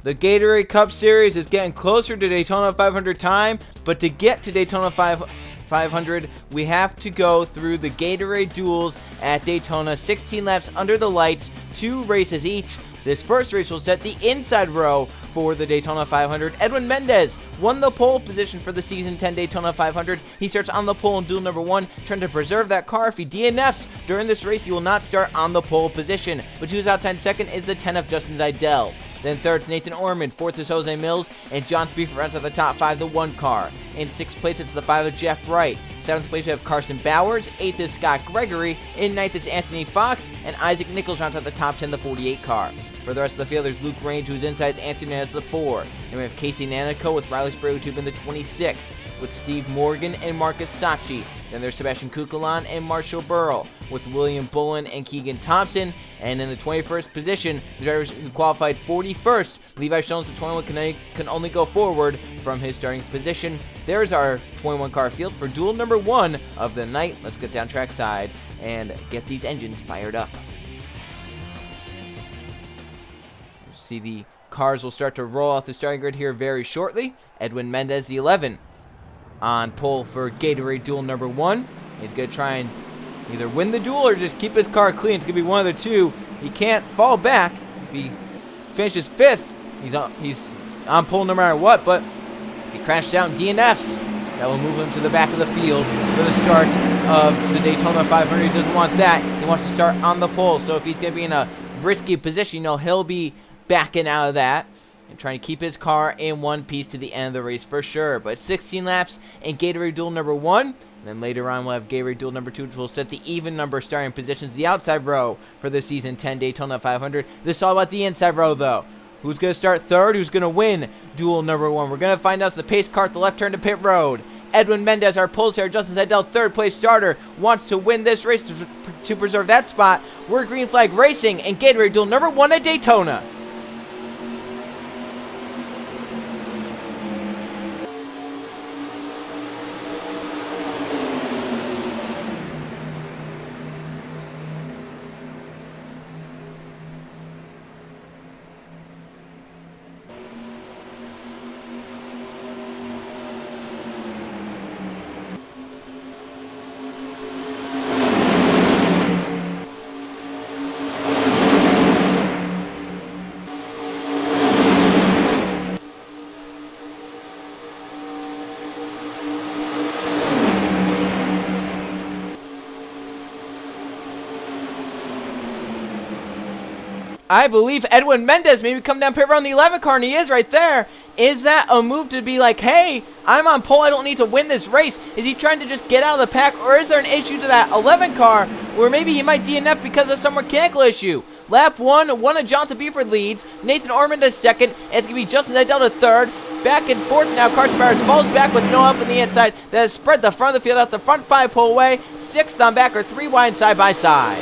The Gatorade Cup Series is getting closer to Daytona 500 time, but to get to Daytona 500, we have to go through the Gatorade Duels at Daytona, 16 laps under the lights, 2 races each. This first race will set the inside row for the Daytona 500. Edwin Mendez won the pole position for the Season 10 Daytona 500. He starts on the pole in duel number 1, trying to preserve that car. If he DNFs during this race, he will not start on the pole position. But who's outside second is the 10 of Justin Zeidel. Then third is Nathan Ormond, fourth is Jose Mills, and John Spieth runs out the top 5, the 1 car. In 6th place, it's the 5 of Jeff Bright. 7th place, we have Carson Bowers. 8th is Scott Gregory. In 9th, it's Anthony Fox, and Isaac Nichols rounds out the top 10, the 48 car. For the rest of the field, there's Luke Range, who's inside, Anthony as the 4. And we have Casey Nanico with Riley Spraywood in the 26, with Steve Morgan and Marcus Sachi. Then there's Sebastian Kukulon and Marshall Burrell, with William Bullen and Keegan Thompson. And in the 21st position, the drivers who qualified 41st, Levi Jones, the 21 can only go forward from his starting position. There's our 21 car field for duel number 1 of the night. Let's get down trackside and get these engines fired up. See, the cars will start to roll off the starting grid here very shortly. Edwin Mendez, the 11, on pole for Gatorade duel number 1. He's going to try and either win the duel or just keep his car clean. It's going to be one of the two. He can't fall back. If he finishes 5th, he's on pole no matter what. But if he crashes out and DNFs, that will move him to the back of the field for the start of the Daytona 500. He doesn't want that. He wants to start on the pole. So if he's going to be in a risky position, he'll be backing out of that and trying to keep his car in one piece to the end of the race for sure. But 16 laps in Gatorade duel number 1. And then later on, we'll have Gatorade duel number 2, which will set the even number starting positions, the outside row for the Season 10 Daytona 500. This is all about the inside row, though. Who's going to start third? Who's going to win duel number 1? We're going to find out as the pace car at the left turn to pit road. Edwin Mendez, our pole here, Justin Zeidel, 3rd place starter, wants to win this race to preserve that spot. We're Green Flag Racing in Gatorade duel number 1 at Daytona. I believe Edwin Mendez maybe come down pit road on the 11 car, and he is right there. Is that a move to be like, hey, I'm on pole, I don't need to win this race? Is he trying to just get out of the pack, or is there an issue to that 11 car where maybe he might DNF because of some mechanical issue? Lap 1, one of Jonathan Buford leads, Nathan Ormond is 2nd, and it's going to be Justin Zeidel to 3rd. Back and forth now, Carson Bowers falls back with no help on the inside. That has spread the front of the field out the front 5 pull away. 6th on back, or 3 wide side by side.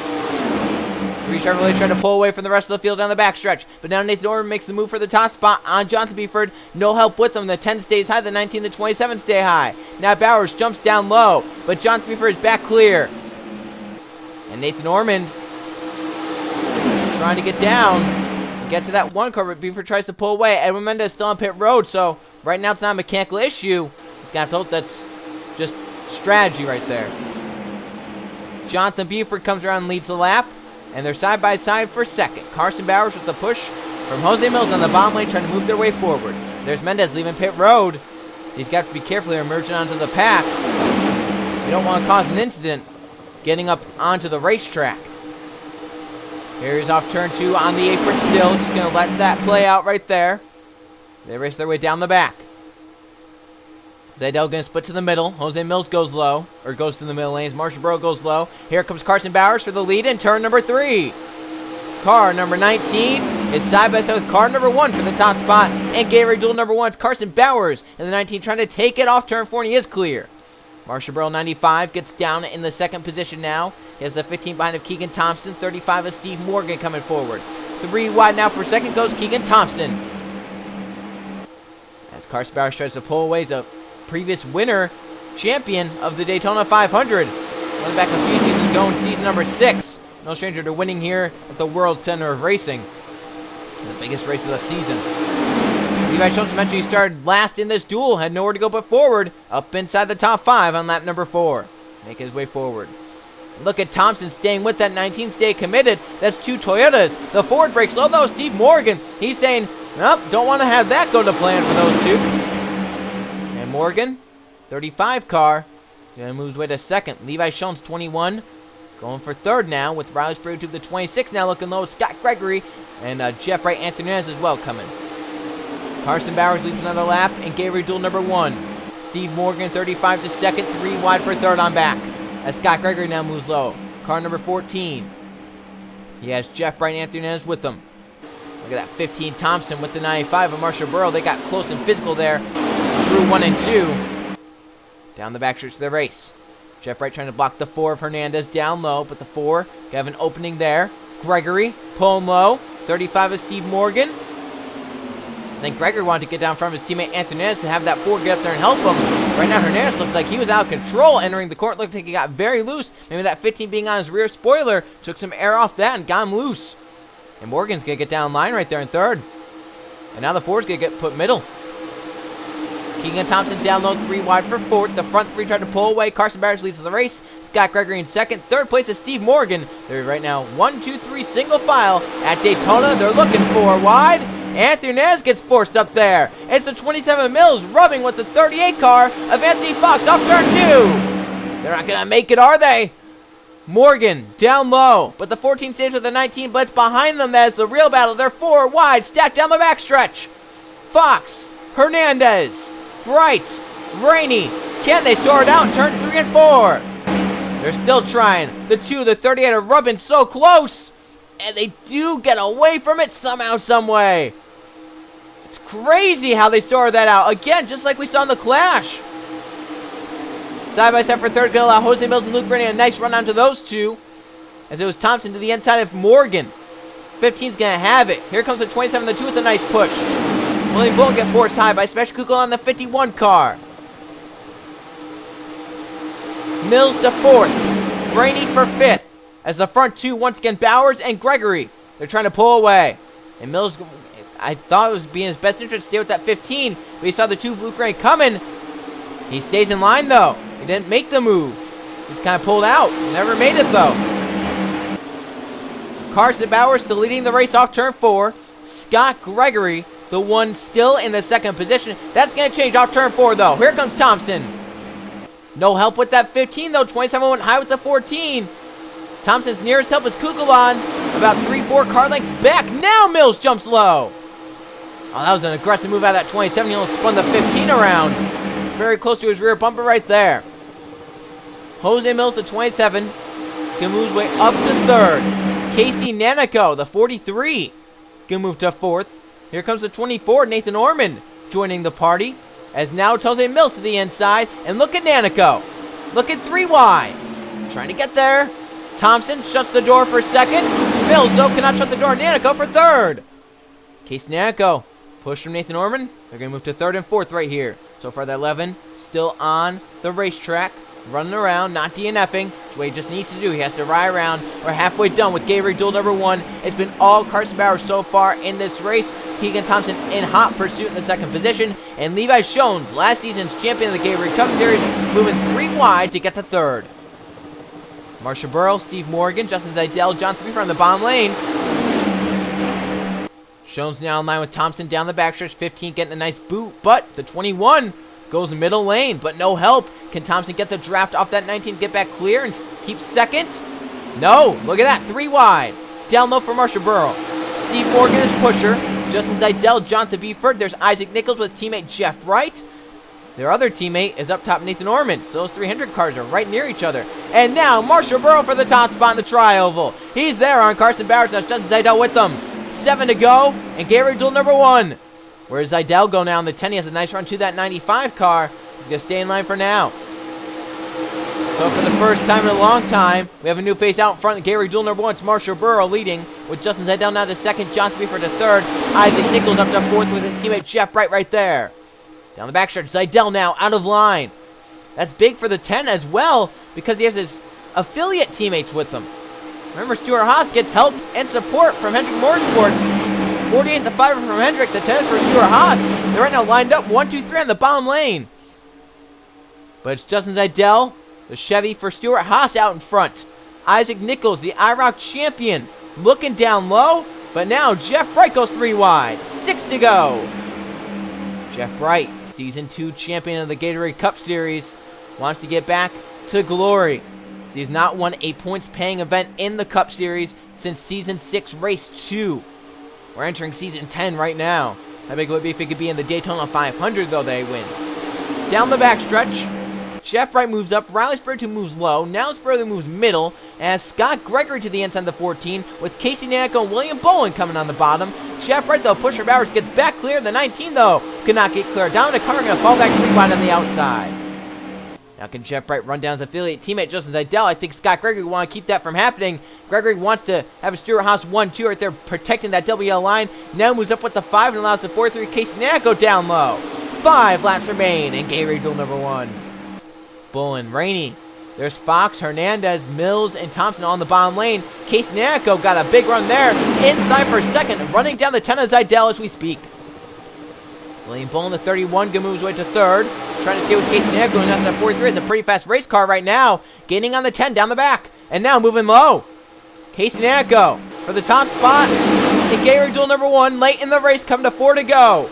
3 Chevrolets trying to pull away from the rest of the field down the backstretch. But now Nathan Ormond makes the move for the top spot on Jonathan Buford. No help with him. The 10 stays high, the 19, the 27 stay high. Now Bowers jumps down low, but Jonathan Buford is back clear. And Nathan Ormond trying to get down and get to that 1 car, but Buford tries to pull away. Edwin Mendez is still on pit road, so right now it's not a mechanical issue. He's going to have to hope that's just strategy right there. Jonathan Buford comes around and leads the lap. And they're side by side for 2nd. Carson Bowers with the push from Jose Mills on the bottom lane, trying to move their way forward. There's Mendez leaving pit road. He's got to be careful here, emerging onto the pack. You don't want to cause an incident getting up onto the racetrack. Here he's off turn 2 on the apron still. Just going to let that play out right there. They race their way down the back. Zeidel going to split to the middle. Jose Mills goes low, or goes to the middle lanes. Marshall Burrow goes low. Here comes Carson Bowers for the lead in turn number 3. Car number 19 is side by side with car number 1 for the top spot. And Gatorade duel number 1, it's Carson Bowers in the 19 trying to take it off turn 4, and he is clear. Marshall Burrow, 95, gets down in the 2nd position now. He has the 15 behind of Keegan Thompson. 35 is Steve Morgan coming forward. 3 wide now for 2nd goes Keegan Thompson. As Carson Bowers tries to pull away, a previous winner, champion of the Daytona 500. Went back a few seasons ago in season number 6. No stranger to winning here at the World Center of Racing. The biggest race of the season. Levi Jones eventually started last in this duel, had nowhere to go but forward, up inside the top 5 on lap number 4. Making his way forward. Look at Thompson staying with that 19, stay committed. That's 2 Toyotas. The Ford brakes low though. Steve Morgan, he's saying, nope, don't want to have that go to plan for those 2. And Morgan, 35 car, gonna move his way to 2nd. Levi Jones, 21, going for 3rd now with Riley Sprague to the 26 now looking low. Scott Gregory and Jeff Wright Anthony as well coming. Carson Bowers leads another lap in Gatorade duel number 1. Steve Morgan, 35 to 2nd, 3 wide for 3rd on back. As Scott Gregory now moves low. Car number 14. He has Jeff Bright Anthony with him. Look at that 15 Thompson with the 95 of Marshall Burrow. They got close and physical there through 1 and 2. Down the back stretch of the race. Jeff Wright trying to block the 4 of Hernandez down low, but the 4 got an opening there. Gregory pulling low. 35 of Steve Morgan. I think Gregory wanted to get down from his teammate Anthony Hernandez to have that 4 get up there and help him. Right now, Hernandez looked like he was out of control entering the court. Looked like he got very loose. Maybe that 15 being on his rear spoiler took some air off that and got him loose. And Morgan's going to get down line right there in 3rd. And now the 4's going to get put middle. Keegan Thompson down low, 3 wide for 4th. The front 3 tried to pull away. Carson Barrett leads the race. Scott Gregory in 2nd. 3rd place is Steve Morgan. They're right now 1, 2, 3 single file at Daytona. They're looking 4 wide. Anthony Hernandez gets forced up there. It's the 27 Mills rubbing with the 38 car of Anthony Fox off turn 2. They're not going to make it, are they? Morgan down low, but the 14 stays with the 19 blitz behind them. That is the real battle. They're 4 wide, stacked down the backstretch. Fox, Hernandez, Bright, Rainey. Can they sort it out in turns 3 and 4? They're still trying. The 2, the 38 are rubbing so close. And they do get away from it somehow, some way. It's crazy how they sorted that out. Again, just like we saw in the Clash. Side by side for 3rd, gonna allow Jose Mills and Luke Rennie a nice run onto those 2. As it was Thompson to the inside of Morgan. 15's gonna have it. Here comes the 27, the 2 with a nice push. William Bullen get forced high by Special Kugel on the 51 car. Mills to 4th. Rainey for 5th. As the front 2, once again, Bowers and Gregory. They're trying to pull away. And Mills, I thought it was being his best interest to stay with that 15. But he saw the 2 of Luke Rennie coming. He stays in line, though. He didn't make the move. He's kind of pulled out. Never made it, though. Carson Bowers still leading the race off turn 4. Scott Gregory, the one still in the 2nd position. That's going to change off turn 4, though. Here comes Thompson. No help with that 15, though. 27 went high with the 14. Thompson's nearest help is Kukulon. About 3-4 car lengths back. Now Mills jumps low. Oh, that was an aggressive move out of that 27. He almost spun the 15 around. Very close to his rear bumper right there. Jose Mills to 27. Can move his way up to 3rd. Casey Nanico, the 43. Can move to 4th. Here comes the 24, Nathan Orman, joining the party. As now it's Jose Mills to the inside. And look at Nanico. Look at 3 wide. Trying to get there. Thompson shuts the door for 2nd. Mills, though, cannot shut the door. Nanico for 3rd. Casey Nanico. Push from Nathan Orman. They're going to move to 3rd and 4th right here. So far, the 11 still on the racetrack. Running around, not DNFing. That's what he just needs to do. He has to ride around. We're halfway done with Gatorade Duel number 1. It's been all Carson Bowers so far in this race. Keegan Thompson in hot pursuit in the 2nd position. And Levi Jones, last season's champion of the Gatorade Cup Series, moving 3 wide to get to 3rd. Marshall Burrow, Steve Morgan, Justin Zidell, John Threefer on the bottom lane. Jones now in line with Thompson down the backstretch. 15 getting a nice boot, but the 21 goes middle lane, but no help. Can Thompson get the draft off that 19, get back clear and keep 2nd? No, look at that, 3 wide. Down low for Marshall Burrow. Steve Morgan is pusher. Justin Zidell, Jonathan Beeford. There's Isaac Nichols with teammate Jeff Wright. Their other teammate is up top, Nathan Orman. So those 300 cars are right near each other. And now Marshall Burrow for the top spot in the tri-oval. He's there on Carson Bowers. That's Justin Zidell with them. 7 to go. And Gatorade Duel number 1. Where does Zidell go now in the 10? He has a nice run to that 95 car. He's going to stay in line for now. So for the first time in a long time, we have a new face out in front. Gatorade Duel number 1. It's Marshall Burrow leading with Justin Zidell now to 2nd. Johnson Beeford to 3rd. Isaac Nichols up to 4th with his teammate Jeff Bright right there. Down the backstretch, Zidell now out of line. That's big for the 10 as well because he has his affiliate teammates with him. Remember, Stuart Haas gets help and support from Hendrick Motorsports 48 the 5 from Hendrick. The 10 is for Stuart Haas. They're right now lined up 1, 2, 3 on the bottom lane. But it's Justin Zeidel, the Chevy for Stuart Haas out in front. Isaac Nichols, the IROC champion, looking down low. But now Jeff Bright goes 3 wide. 6 to go. Jeff Bright, Season 2 champion of the Gatorade Cup Series, wants to get back to glory. He's not won a points-paying event in the Cup Series since Season 6, Race 2. We're entering Season 10 right now. How big would it be if it could be in the Daytona 500, though, that he wins? Down the backstretch, Jeff Bright moves up, Riley Spurgeon moves low, now Spurgeon moves middle, and Scott Gregory to the inside of the 14, with Casey Nanico and William Bolin coming on the bottom. Jeff Bright, though, pusher Bowers gets back clear. The 19, though, could not get clear. Down to Carter, going to fall back 3 wide on the outside. Now can Jeff Bright run down his affiliate teammate Justin Zeidel? I think Scott Gregory will want to keep that from happening. Gregory wants to have a Stuart Haas 1-2 right there, protecting that WL line. Now moves up with the 5 and allows the 4-3 Casey Nanico down low. 5 laps remain in Gatorade Duel number 1. Bullen, Rainey. There's Fox, Hernandez, Mills, and Thompson on the bottom lane. Casey Nanico got a big run there. Inside for second, running down the 10 of Zeidel as we speak. William Bullen, the 31, gonna move his way to third. Trying to stay with Casey Nanico, and that's that 43. It's a pretty fast race car right now. Gaining on the 10 down the back. And now moving low. Casey Nanico for the top spot in Gatorade Duel number 1. Late in the race, coming to 4 to go.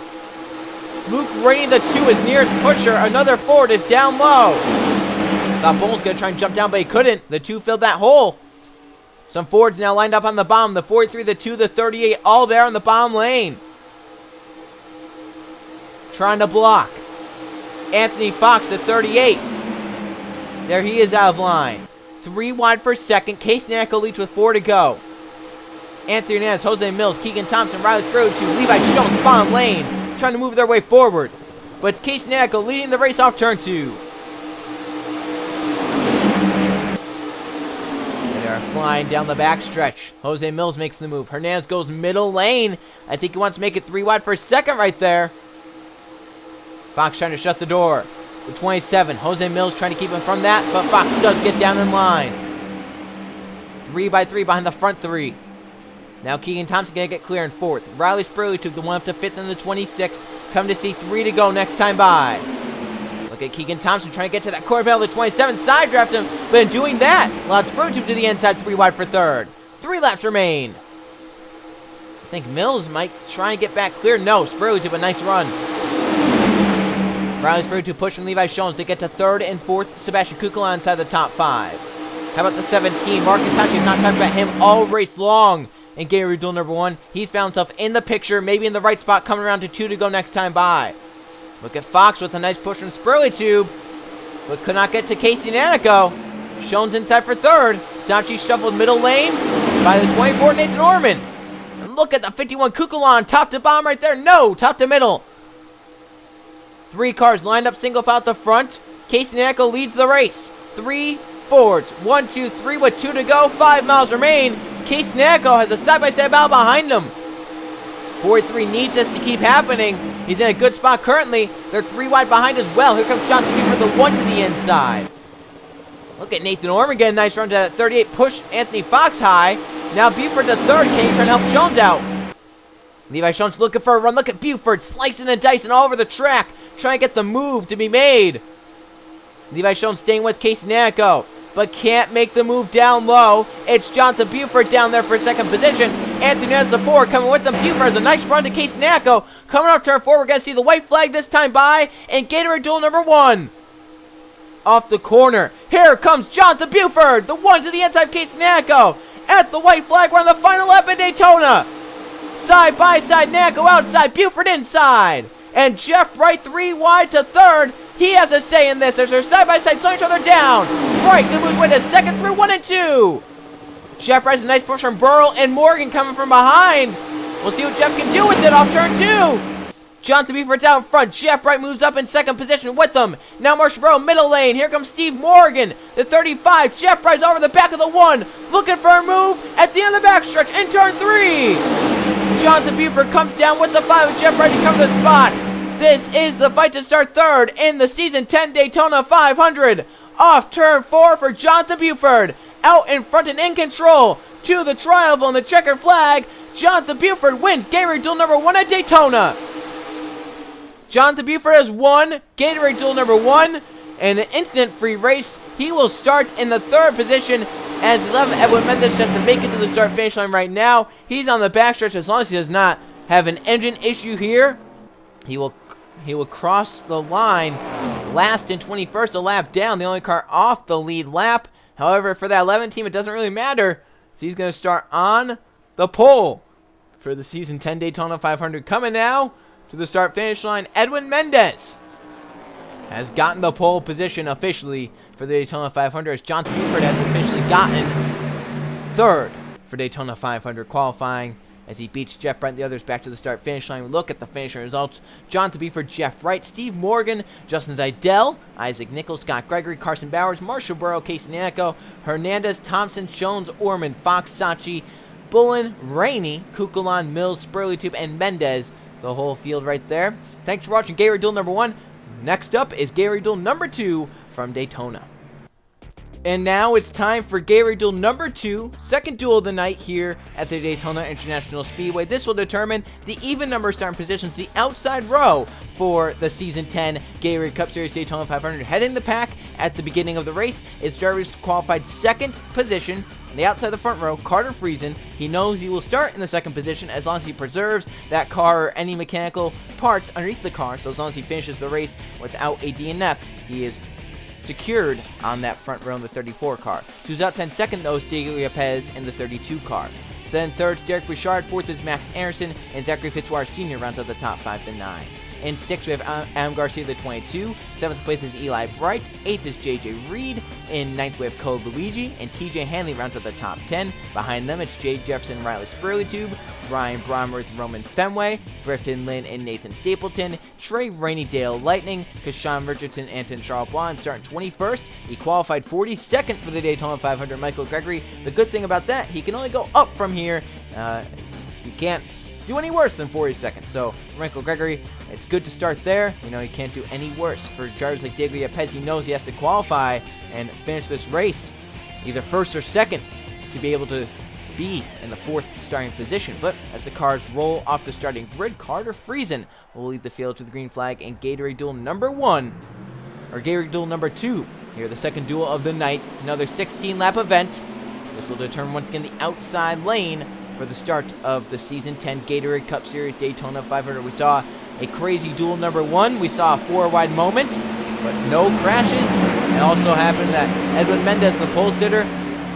Luke Rainey, the 2, is nearest pusher. Another Ford is down low. Thought Bullen's going to try and jump down, but he couldn't. The 2 filled that hole. Some Fords now lined up on the bottom. The 43, the 2, the 38, all there on the bottom lane. Trying to block. Anthony Fox, the 38. There he is out of line. 3 wide for second. Casey Nanico leads with 4 to go. Anthony Hernandez, Jose Mills, Keegan Thompson, Riley Stroh to Levi Schoen's bottom lane. Trying to move their way forward. But it's Casey Nanico leading the race off turn 2. They are flying down the backstretch. Jose Mills makes the move. Hernandez goes middle lane. I think he wants to make it 3 wide for second right there. Fox trying to shut the door. The 27, Jose Mills trying to keep him from that, but Fox does get down in line. 3 by 3 behind the front 3. Now Keegan Thompson going to get clear in 4th. Riley Spurley took the 1 up to 5th in the 26. Come to see 3 to go next time by. Look at Keegan Thompson trying to get to that corner bell of the 27. Side draft him, but in doing that, allowed Spurley to the inside, 3 wide for 3rd. 3 laps remain. I think Mills might try and get back clear. No, Spurley took a nice run. Riley Spurley to push from Levi Schoens. They get to 3rd and 4th. Sebastian Kukala inside the top 5. How about the 17? Marcus Tashi, have not talked about him all race long. In Gatorade Duel number 1, he's found himself in the picture, maybe in the right spot, coming around to 2 to go next time by. Look at Fox with a nice push from Spurley Tube, but could not get to Casey Nanico. Schoen's inside for 3rd. Sanchi shuffled middle lane by the 24, Nathan Orman. And look at the 51 Kukulon, top to bottom right there. No, top to middle. 3 cars lined up single file at the front. Casey Nanico leads the race. 3 Fords. 1, 2, 3 with 2 to go. 5 miles remain. Casey Nanico has a side-by-side battle behind him. 43 needs this to keep happening. He's in a good spot currently. They're 3 wide behind as well. Here comes Jonathan Buford, the 1 to the inside. Look at Nathan Orman getting a nice run to that 38. Push Anthony Fox high. Now Buford to 3rd. Can he try to help Schoens out? Levi Schoens looking for a run. Look at Buford slicing and dicing all over the track. Trying to get the move to be made. Levi Schoens staying with Casey Nanico, but can't make the move down low. It's Jonathan Buford down there for 2nd position. Anthony has the 4 coming with them. Buford has a nice run to Casey Nanico. Coming off turn 4, we're going to see the white flag this time by in Gatorade Duel number 1. Off the corner. Here comes Jonathan Buford, the 1 to the inside of Casey Nanico. At the white flag, we're on the final lap in Daytona. Side by side, Nanico outside, Buford inside. And Jeff Bright 3 wide to 3rd. He has a say in this as they're side by side, slowing each other down. Bright can move his way to 2nd through 1 and 2. Jeff Bright has a nice push from Burrell and Morgan coming from behind. We'll see what Jeff can do with it off turn 2. Jonathan Buford's out in front. Jeff Bright moves up in 2nd position with them. Now Marshall Burrell middle lane. Here comes Steve Morgan, the 35. Jeff Bright's over the back of the 1. Looking for a move at the end of the backstretch in turn 3. Jonathan Buford comes down with the 5 of Jeff Bright to come to the spot. This is the fight to start 3rd in the Season 10 Daytona 500. Off turn 4 for Jonathan Buford. Out in front and in control to the tri-oval and the checkered flag. Jonathan Buford wins Gatorade Duel number 1 at Daytona. Jonathan Buford has won Gatorade Duel number 1 in an incident-free race. He will start in the 3rd position as 11th Edwin Mendez has to make it to the start-finish line right now. He's on the backstretch. As long as he does not have an engine issue here, he will cross the line last in 21st, a lap down, the only car off the lead lap. However, for that 11 team, it doesn't really matter. So he's going to start on the pole for the Season 10 Daytona 500. Coming now to the start-finish line, Edwin Mendez has gotten the pole position officially for the Daytona 500, as Jonathan Buford has officially gotten 3rd for Daytona 500 qualifying, as he beats Jeff Bright and the others back to the start-finish line. We look at the finishing results. Jonathan Buford, Jeff Bright, Steve Morgan, Justin Zeidel, Isaac Nichols, Scott Gregory, Carson Bowers, Marshall Burrow, Casey Nanico, Hernandez, Thompson, Jones, Orman, Fox, Sachi, Bullen, Rainey, Kukulon, Mills, Spurleytube, and Mendez. The whole field right there. Thanks for watching Gatorade Duel number 1. Next up is Gatorade Duel number 2 from Daytona. And now it's time for Gatorade Duel number 2, second duel of the night here at the Daytona International Speedway. This will determine the even number of starting positions, the outside row for the Season 10 Gatorade Cup Series Daytona 500. Heading the pack at the beginning of the race is drivers qualified 2nd position. On the outside of the front row, Carter Friesen. He knows he will start in the 2nd position as long as he preserves that car or any mechanical parts underneath the car. So as long as he finishes the race without a DNF, he is secured on that front row in the 34 car. Who's outside 2nd, though, is Diego Lopez in the 32 car. Then 3rd is Derek Bouchard, 4th is Max Anderson, and Zachary Fitzwater Sr. rounds out the top 5 to 9. In 6th, we have Adam Garcia, the 22. 7th place is Eli Bright. 8th is JJ Reed. In 9th, we have Code Luigi. And TJ Hanley rounds out the top 10. Behind them, it's Jay Jefferson, Riley Spurleytube, Ryan Bromworth, Roman Fenway, Griffin Lynn, and Nathan Stapleton, Trey Rainey, Dale Lightning, Kashawn Richardson, Anton Charles Bond starting 21st. He qualified 42nd for the Daytona 500. Michael Gregory. The good thing about that, he can only go up from here. He can't do any worse than 42nd. So Michael Gregory, it's good to start there. You know, he can't do any worse. For drivers like Diego Lopez, he knows he has to qualify and finish this race either 1st or 2nd to be able to be in the 4th starting position. But as the cars roll off the starting grid, Carter Friesen will lead the field to the green flag in Gatorade Duel number 1, or Gatorade Duel number 2. Here, the second duel of the night, another 16-lap event. This will determine once again the outside lane for the start of the Season 10 Gatorade Cup Series Daytona 500. We saw a crazy duel number 1. We saw a 4-wide moment, but no crashes. It also happened that Edwin Mendez, the pole sitter,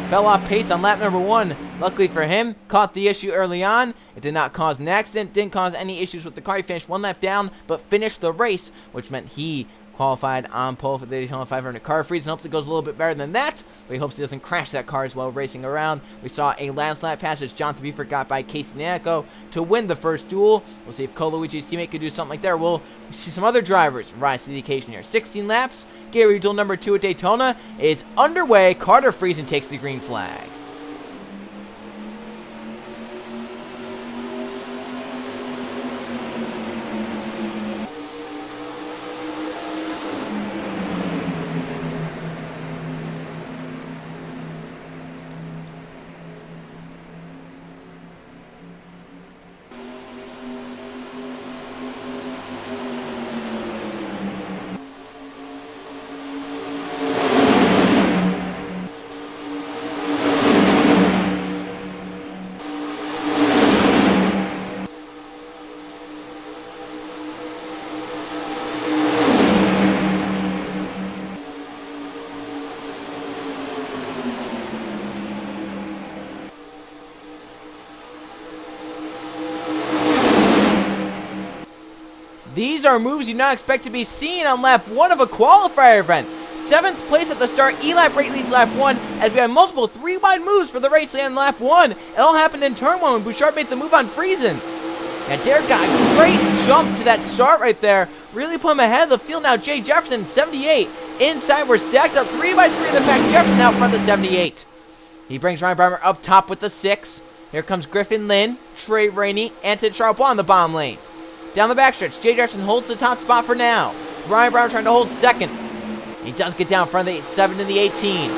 fell off pace on lap number 1. Luckily for him, caught the issue early on. It did not cause an accident, didn't cause any issues with the car. He finished 1 lap down, but finished the race, which meant he qualified on pole for the Daytona 500. Carter Friesen hopes it goes a little bit better than that, but he hopes he doesn't crash that car as well racing around. We saw a last lap passage. Jonathan Buford got by Casey Nanico to win the first duel. We'll see if Coluigi's teammate could do something like that. We'll see some other drivers rise to the occasion here. 16 laps. Gatorade Duel number 2 at Daytona is underway. Carter Friesen takes the green flag. These are moves you do not expect to be seen on lap 1 of a qualifier event. 7th place at the start, Eli Bright leads lap 1, as we have multiple 3-wide moves for the race in lap 1. It all happened in turn 1 when Bouchard made the move on Friesen. And Derek got a great jump to that start right there. Really put him ahead of the field now. Jay Jefferson, 78. Inside, we're stacked up 3x3 in the pack. Jefferson out front to 78. He brings Ryan Breimer up top with the 6. Here comes Griffin Lynn, Trey Rainey, Anton Charles in the bomb lane. Down the backstretch, Jay Jefferson holds the top spot for now. Ryan Brown trying to hold 2nd. He does get down front of the 7 and the 18.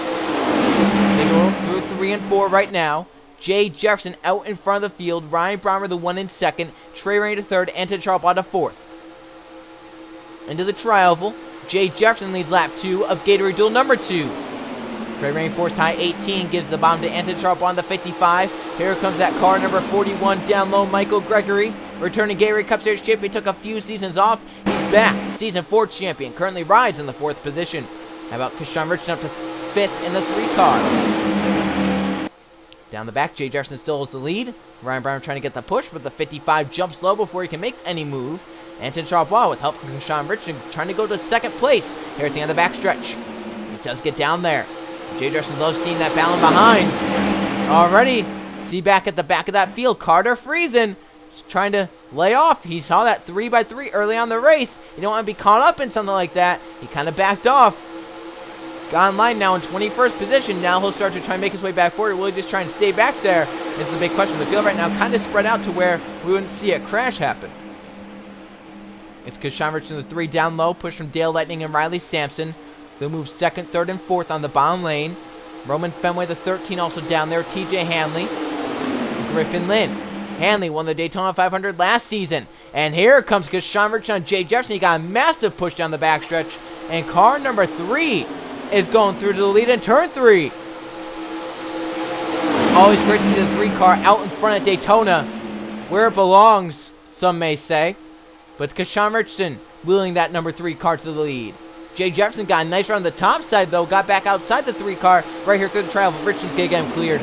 They go through 3 and 4 right now. Jay Jefferson out in front of the field. Ryan Brommer the one in second. Trey Rainey to third. Anton Sharp to fourth. Into the tri-oval. Jay Jefferson leads lap 2 of Gatorade Duel number 2. Trey Rainey forced high 18, gives the bomb to Anton Sharp on the 55. Here comes that car, number 41, down low, Michael Gregory. Returning Gatorade Cup Series champion, took a few seasons off. He's back, season 4 champion, currently rides in the 4th position. How about Kashawn Richardson up to 5th in the 3 car. Down the back, Jay Jefferson still holds the lead. Ryan Brown trying to get the push, but the 55 jumps low before he can make any move. Anton Sharp with help from Kashawn Richardson trying to go to 2nd place here at the end of the backstretch. He does get down there. Jay Jefferson loves seeing that balance behind. Already, see back at the back of that field, Carter Friesen trying to lay off. He saw that 3x3 early on the race. You don't want to be caught up in something like that. He kind of backed off. Got in line now in 21st position. Now he'll start to try and make his way back forward. Will he just try and stay back there? This is the big question. The field right now kind of spread out to where we wouldn't see a crash happen. It's Kashawn Richardson, the 3 down low. Push from Dale Lightning and Riley Sampson. They'll move 2nd, 3rd, and 4th on the bottom lane. Roman Fenway, the 13, also down there. TJ Hanley. Griffin Lynn. Hanley won the Daytona 500 last season. And here comes Kashawn Richardson on Jay Jefferson. He got a massive push down the backstretch. And car number 3 is going through to the lead in turn 3. Always great to see the 3 car out in front at Daytona, where it belongs, some may say. But it's Kashawn Richardson wheeling that number 3 car to the lead. Jay Jefferson got a nice run on the top side, though. Got back outside the 3 car right here through the trial. Richardson's going to get him cleared.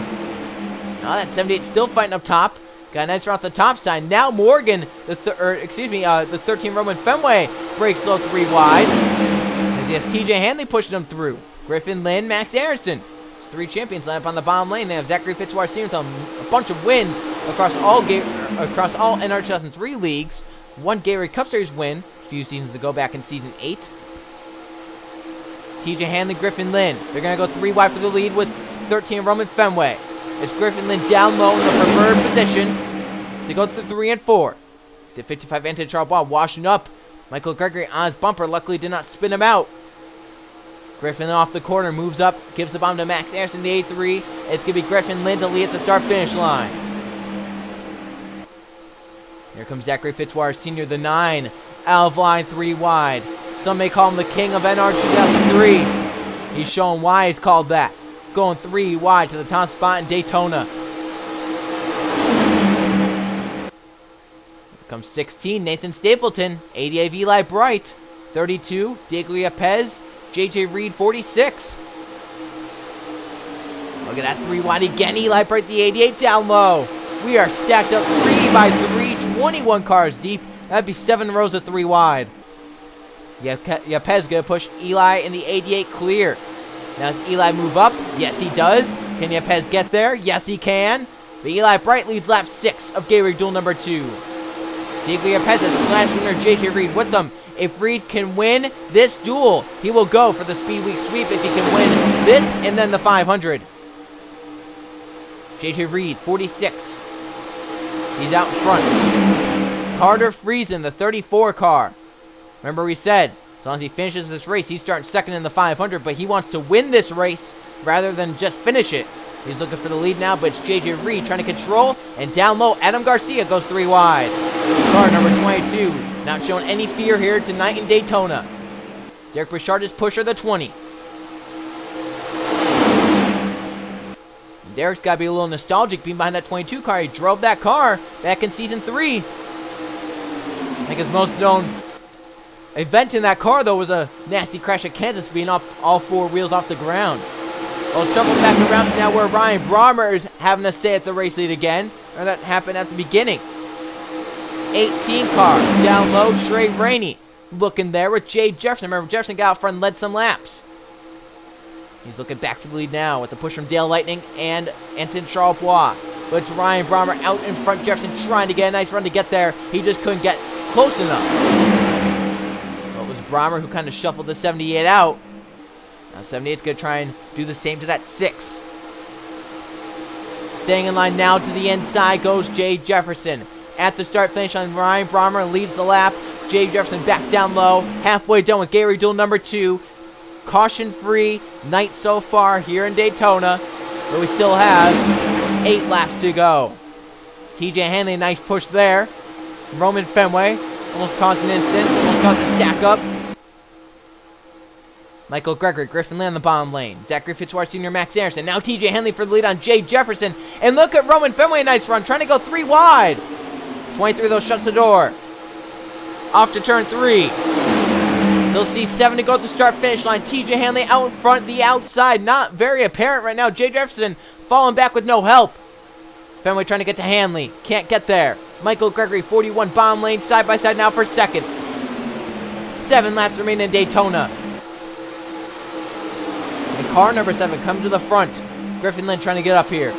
Now that 78 still fighting up top. Got a nice run off the top side. Now Morgan, the 13 Roman Fenway breaks low 3 wide. As he has TJ Hanley pushing him through. Griffin Lynn, Max Anderson. 3 champions line up on the bottom lane. They have Zachary Fitzwater Sr. with a bunch of wins across all NR2003 leagues. 1 Gatorade Cup Series win a few seasons ago, back in season 8. TJ Hanley, Griffin Lynn. They're going to go 3 wide for the lead with 13 Roman Fenway. It's Griffin Lynn down low in the preferred position. They go through 3 and 4. He's at 55 Anton Sharp washing up. Michael Gregory on his bumper. Luckily did not spin him out. Griffin off the corner, moves up, gives the bomb to Max Anderson, the A3. It's going to be Griffin Lynn to lead at the start-finish line. Here comes Zachary Fitzwater Sr., the 9. Out of line 3 wide. Some may call him the king of NR2003. He's showing why he's called that. Going 3 wide to the top spot in Daytona. Here comes 16, Nathan Stapleton. 88 of Eli Bright. 32, Diglia Pez. JJ Reed, 46. Look at that 3 wide again. Eli Bright, the 88 down low. We are stacked up 3 by 3, 21 cars deep. That'd be 7 rows of 3 wide. Yepez gonna push Eli in the 88 clear. Now does Eli move up? Yes, he does. Can Yepez get there? Yes, he can. But Eli Bright leads lap 6 of Gatorade Duel number 2. Diego Yepez has Clash winner JJ Reed with them. If Reed can win this duel, he will go for the Speed Week sweep if he can win this and then the 500. JJ Reed, 46. He's out in front. Carter Friesen, the 34 car. Remember we said, as long as he finishes this race, he's starting 2nd in the 500, but he wants to win this race rather than just finish it. He's looking for the lead now, but it's JJ Reed trying to control, and down low, Adam Garcia goes 3 wide. Car number 22, not showing any fear here tonight in Daytona. Derek Bouchard is pusher, the 20. And Derek's got to be a little nostalgic being behind that 22 car. He drove that car back in Season 3. I think his most known event in that car, though, was a nasty crash at Kansas, being up all 4 wheels off the ground. Well, shuffled back around to now where Ryan Brommer is having a say at the race lead again. Or that happened at the beginning. 18 car, down low, Trey Rainey. Looking there with Jay Jefferson. Remember, Jefferson got out front and led some laps. He's looking back for the lead now with the push from Dale Lightning and Anton Sharp. But it's Ryan Brommer out in front. Jefferson trying to get a nice run to get there. He just couldn't get close enough. Well, it was Brommer who kind of shuffled the 78 out. Now 78's going to try and do the same to that 6. Staying in line now to the inside goes Jay Jefferson. At the start finish line, Ryan Brommer leads the lap. Jay Jefferson back down low. Halfway done with Gatorade Duel number 2. Caution-free night so far here in Daytona. But we still have 8 laps to go. TJ Hanley, nice push there. Roman Fenway almost caused an incident, almost caused a stack up. Michael Gregory, Griffin Lynn on the bottom lane. Zachary Fitzwater Sr., Max Anderson. Now TJ Henley for the lead on Jay Jefferson. And look at Roman Fenway, nice run, trying to go 3 wide. 23 though shuts the door. Off to turn 3. They'll see 7 to go at the start-finish line. TJ Hanley out in front, the outside. Not very apparent right now. Jay Jefferson falling back with no help. Fenway trying to get to Hanley. Can't get there. Michael Gregory, 41 bottom lane, side by side now for second. 7 laps remain in Daytona. And car number 7 coming to the front. Griffin Lynn trying to get up here.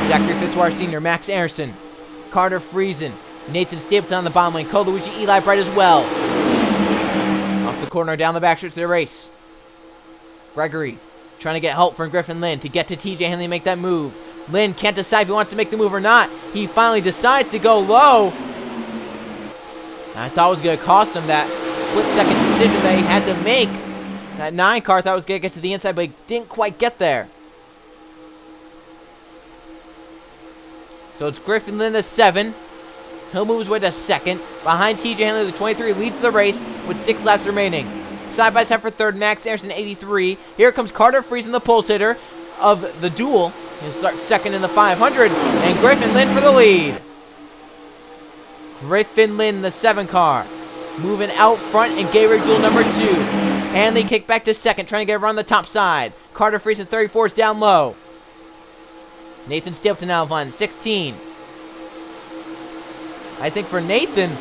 Zachary Fitzwater Sr., Max Anderson. Carter Friesen. Nathan Stapleton on the bottom lane. Cole Luigi, Eli Bright as well. Off the corner, down the backstretch of the race. Gregory trying to get help from Griffin Lynn to get to TJ Henley and make that move. Lynn can't decide if he wants to make the move or not. He finally decides to go low. And I thought it was going to cost him that split-second decision that he had to make. That 9 car thought it was going to get to the inside, but he didn't quite get there. So it's Griffin Lynn, the 7. He'll move his way to second. Behind TJ Henley, the 23, leads the race with 6 laps remaining. Side by side for third, Max Anderson, 83. Here comes Carter Friesen, the pulse hitter of the duel. He'll start second in the 500. And Griffin Lynn for the lead. Griffin Lynn, the 7 car. Moving out front in Gatorade duel number 2. Hanley kicked back to second, trying to get around the top side. Carter Friesen, 34 is down low. Nathan Stapleton out of line, 16. I think for Nathan,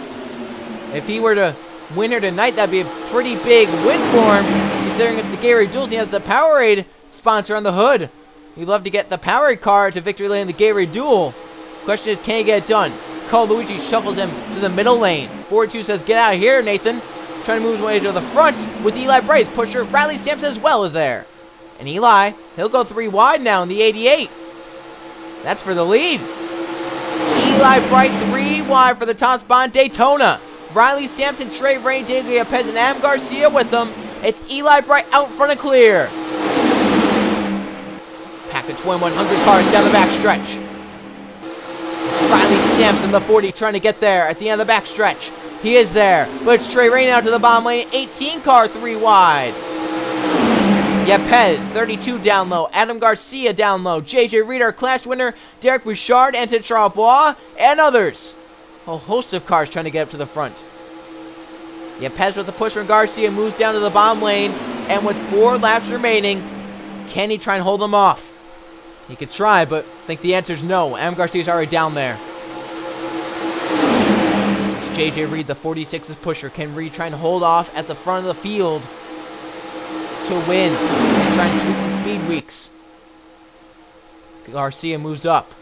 if he were to win here tonight, that'd be a pretty big win for him, considering it's the Gatorade Duels. He has the Powerade sponsor on the hood. He'd love to get the Powerade car to victory lane in the Gatorade Duel. Question is, can he get it done? Cole Luigi shuffles him to the middle lane. 42 says, get out of here, Nathan. Trying to move his way to the front with Eli Bright's pusher. Riley Sampson as well is there. And Eli, he'll go 3 wide now in the 88. That's for the lead. Eli Bright 3 wide for the top spot in Daytona. Riley Sampson, Trey Rain, David Lopez, and Adam Garcia with them. It's Eli Bright out in front and clear. Pack of 2,100 cars down the back stretch. It's Riley Sampson, the 40, trying to get there at the end of the back stretch. He is there, but it's Trey Rain out to the bottom lane. 18 car 3 wide. Yepez, 32 down low. Adam Garcia down low. JJ Reeder, Clash winner. Derek Bouchard, Anton Charlebois, and others. A host of cars trying to get up to the front. Yepez with the push from Garcia moves down to the bottom lane. And with 4 laps remaining, can he try and hold him off? He could try, but I think the answer is no. Adam Garcia's already down there. It's JJ Reed, the 46's pusher. Can Reed try and hold off at the front of the field to win and try and sweep the speed weeks? Garcia moves up.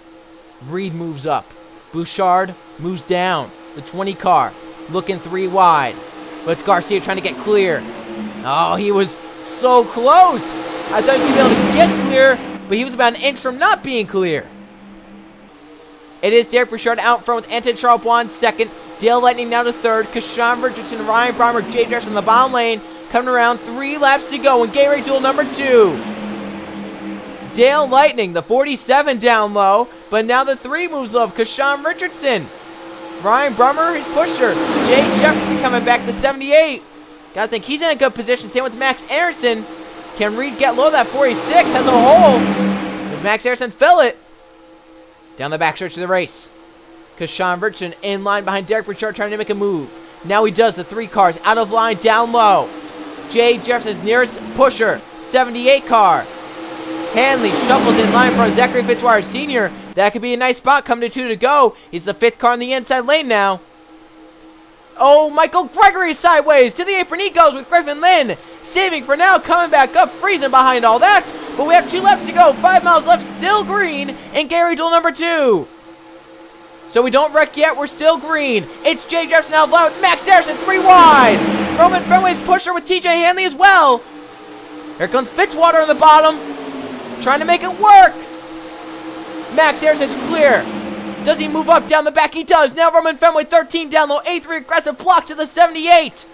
Reed moves up. Bouchard moves down. The 20 car looking 3 wide. But it's Garcia trying to get clear. Oh, he was so close. I thought he was going to be able to get clear, but he was about an inch from not being clear. It is Derek Bouchard out front with Anton Charlebois in second. Dale Lightning now to third. Kashawn Richardson, Ryan Brommer, Jay Jefferson in the bottom lane. Coming around, 3 laps to go in Gatorade Duel number 2. Dale Lightning, the 47 down low, but now the 3 moves low. Kashawn Richardson. Ryan Brummer, his pusher. Jay Jefferson coming back to 78. Gotta think he's in a good position. Same with Max Anderson. Can Reed get low? That 46 has a hole. Does Max Anderson fill it? Down the backstretch of the race. Kashawn Richardson in line behind Derek Bouchard trying to make a move. Now he does. The 3 cars out of line down low. Jay Jefferson's nearest pusher, 78 car. Hanley shuffles in line for Zachary Fitzwater Sr. That could be a nice spot coming to 2 to go. He's the 5th car in the inside lane now. Oh, Michael Gregory sideways to the apron he goes with Griffin Lynn. Saving for now, coming back up, freezing behind all that. But we have 2 laps to go, 5 miles left, still green in Gatorade Duel number 2. So we don't wreck yet, we're still green. It's Jay Jefferson out loud, Max Harrison 3 wide. Roman Fenway's pusher with TJ Hanley as well. Here comes Fitzwater on the bottom, trying to make it work. Max Harrison's clear. Does he move up down the back? He does. Now Roman Fenway 13 down low, A3 aggressive block to the 78.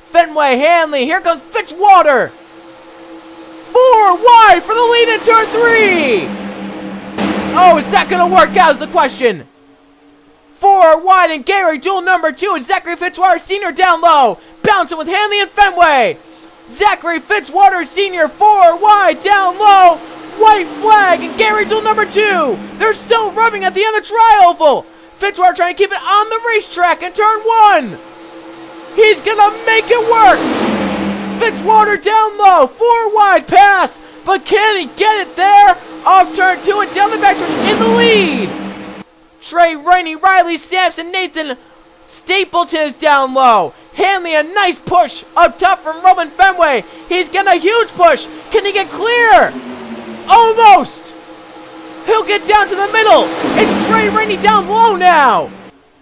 Fenway, Hanley, here comes Fitzwater. 4 wide for the lead in turn 3. Oh, is that going to work out is the question. 4 wide and Gary duel number 2 and Zachary Fitzwater Sr. down low. Bouncing with Hanley and Fenway. Zachary Fitzwater Sr. 4 wide down low. White flag and Gary duel number 2. They're still rubbing at the end of the tri-oval. Fitzwater trying to keep it on the racetrack in turn 1. He's going to make it work. Fitzwater down low. 4 wide pass. But can he get it there? Off turn 2 and down the backstretch in the lead. Trey Rainey, Riley Sampson, Nathan Stapleton is down low. Hanley, a nice push up top from Roman Fenway. He's getting a huge push. Can he get clear? Almost. He'll get down to the middle. It's Trey Rainey down low now.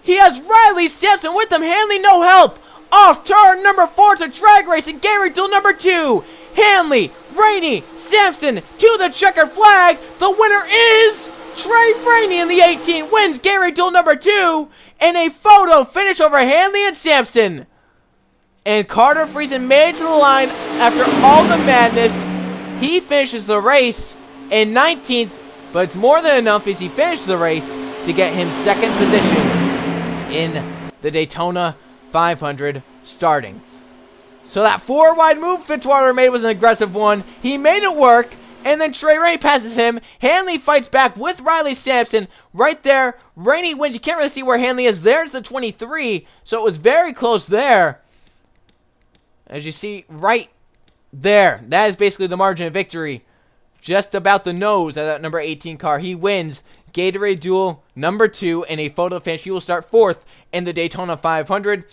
He has Riley Sampson with him. Hanley, no help. Off turn number 4 to drag racing. Gary duel number 2. Hanley, Rainey, Sampson to the checker flag. The winner is Trey Rainey in the 18. Wins Gary duel number 2. And a photo finish over Hanley and Sampson. And Carter Friesen made it to the line after all the madness. He finishes the race in 19th. But it's more than enough as he finished the race to get him second position in the Daytona 500 starting. So that 4 wide move Fitzwater made was an aggressive one. He made it work. And then Trey Rainey passes him. Hanley fights back with Riley Sampson. Right there, Rainey wins. You can't really see where Hanley is. There's the 23. So it was very close there. As you see right there. That is basically the margin of victory. Just about the nose of that number 18 car. He wins Gatorade Duel number 2 in a photo finish. He will start 4th in the Daytona 500.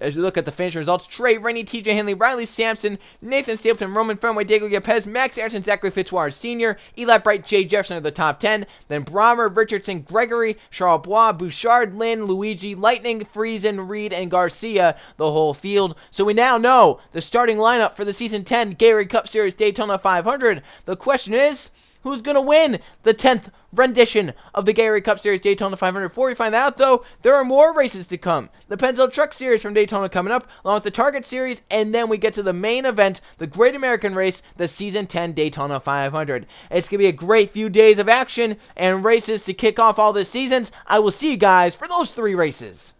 As you look at the finish results, Trey Rainey, TJ Hanley, Riley Sampson, Nathan Stapleton, Roman Fenway, Diego Yepes, Max Aronson, Zachary Fitzwater Sr., Eli Bright, Jay Jefferson are the top 10. Then Brommer, Richardson, Gregory, Charles Bois, Bouchard, Lynn, Luigi, Lightning, Friesen, Reed, and Garcia, the whole field. So we now know the starting lineup for the Season 10 Gatorade Cup Series Daytona 500. The question is, who's going to win the 10th rendition of the Gatorade Cup Series Daytona 500? Before we find out, though, there are more races to come. The Penzo Truck Series from Daytona coming up, along with the Target Series, and then we get to the main event, the Great American Race, the Season 10 Daytona 500. It's going to be a great few days of action and races to kick off all the seasons. I will see you guys for those 3 races.